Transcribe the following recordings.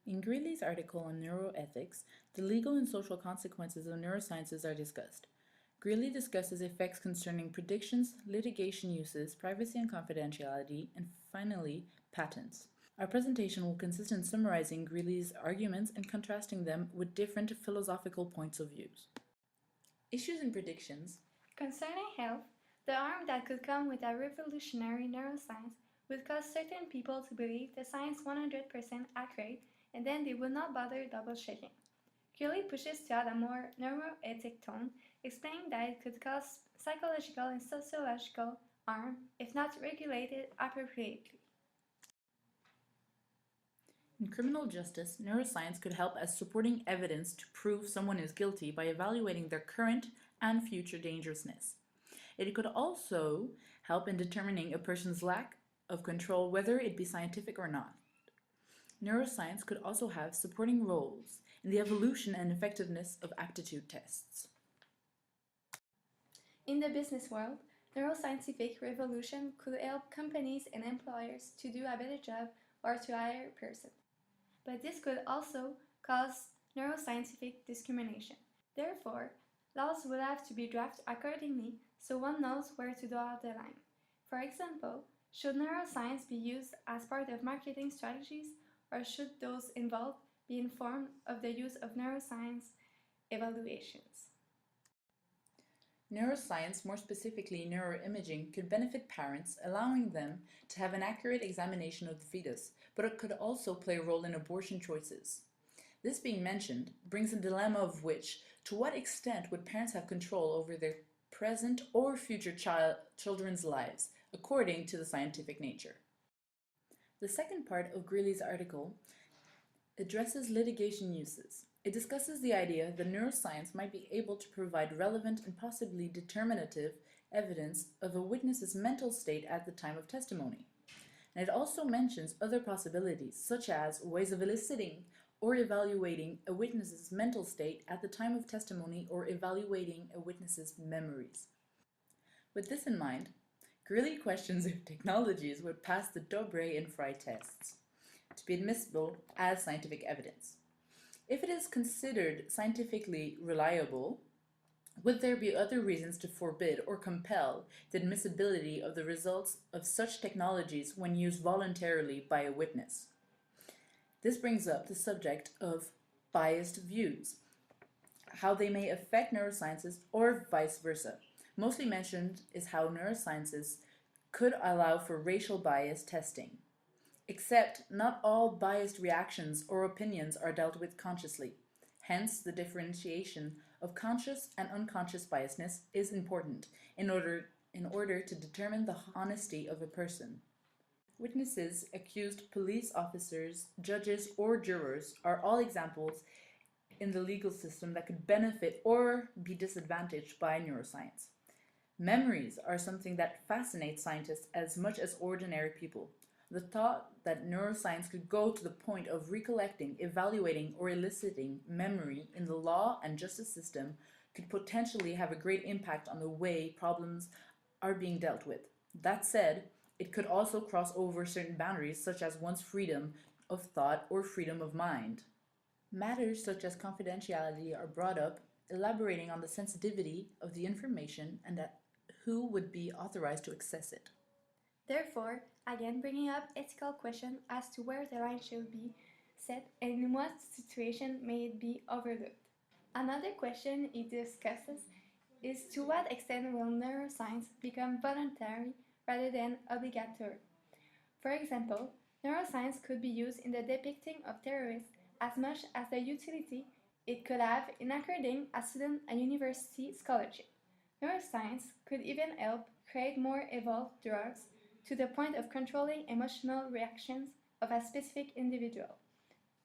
In Greeley's article on neuroethics, the legal and social consequences of neurosciences are discussed. Greeley discusses effects concerning predictions, litigation uses, privacy and confidentiality, and finally, patents. Our presentation will consist in summarizing Greeley's arguments and contrasting them with different philosophical points of view. Issues and predictions. Concerning health, the harm that could come with a revolutionary neuroscience would cause certain people to believe the science 100% accurate, and then they would not bother double-checking. Greeley pushes to add a more neuroethic tone, explaining that it could cause psychological and sociological harm if not regulated appropriately. In criminal justice, neuroscience could help as supporting evidence to prove someone is guilty by evaluating their current and future dangerousness. It could also help in determining a person's lack of control, whether it be scientific or not. Neuroscience could also have supporting roles in the evolution and effectiveness of aptitude tests. In the business world, neuroscientific revolution could help companies and employers to do a better job or to hire a person. But this could also cause neuroscientific discrimination. Therefore, laws would have to be drafted accordingly so one knows where to draw the line. For example, should neuroscience be used as part of marketing strategies, or should those involved be informed of the use of neuroscience evaluations? Neuroscience, more specifically neuroimaging, could benefit parents, allowing them to have an accurate examination of the fetus, but it could also play a role in abortion choices. This being mentioned brings a dilemma of which, to what extent would parents have control over their present or future children's lives, according to the scientific nature. The second part of Greeley's article addresses litigation uses. It discusses the idea that neuroscience might be able to provide relevant and possibly determinative evidence of a witness's mental state at the time of testimony. And it also mentions other possibilities, such as ways of eliciting or evaluating a witness's mental state at the time of testimony or evaluating a witness's memories. With this in mind, Greeley questions if technologies would pass the Dobre and Frye tests to be admissible as scientific evidence. If it is considered scientifically reliable, would there be other reasons to forbid or compel the admissibility of the results of such technologies when used voluntarily by a witness? This brings up the subject of biased views, how they may affect neurosciences or vice versa. Mostly mentioned is how neurosciences could allow for racial bias testing. Except not all biased reactions or opinions are dealt with consciously. Hence, the differentiation of conscious and unconscious biasness is important in order to determine the honesty of a person. Witnesses, accused, police officers, judges, or jurors are all examples in the legal system that could benefit or be disadvantaged by neuroscience. Memories are something that fascinates scientists as much as ordinary people. The thought that neuroscience could go to the point of recollecting, evaluating, or eliciting memory in the law and justice system could potentially have a great impact on the way problems are being dealt with. That said, it could also cross over certain boundaries, such as one's freedom of thought or freedom of mind. Matters such as confidentiality are brought up, elaborating on the sensitivity of the information and who would be authorized to access it. Therefore, again bringing up ethical questions as to where the line should be set and in what situation may it be overlooked. Another question he discusses is to what extent will neuroscience become voluntary rather than obligatory. For example, neuroscience could be used in the depicting of terrorists as much as the utility it could have in according a student a university scholarship. Neuroscience could even help create more evolved drugs to the point of controlling emotional reactions of a specific individual.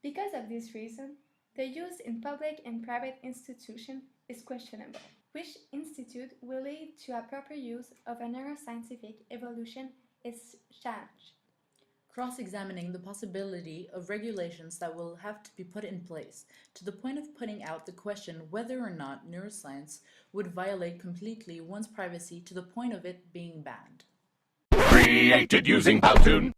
Because of this reason, the use in public and private institutions is questionable. Which institute will lead to a proper use of a neuroscientific evolution is challenged. Cross-examining the possibility of regulations that will have to be put in place, to the point of putting out the question whether or not neuroscience would violate completely one's privacy to the point of it being banned. Created using Powtoon.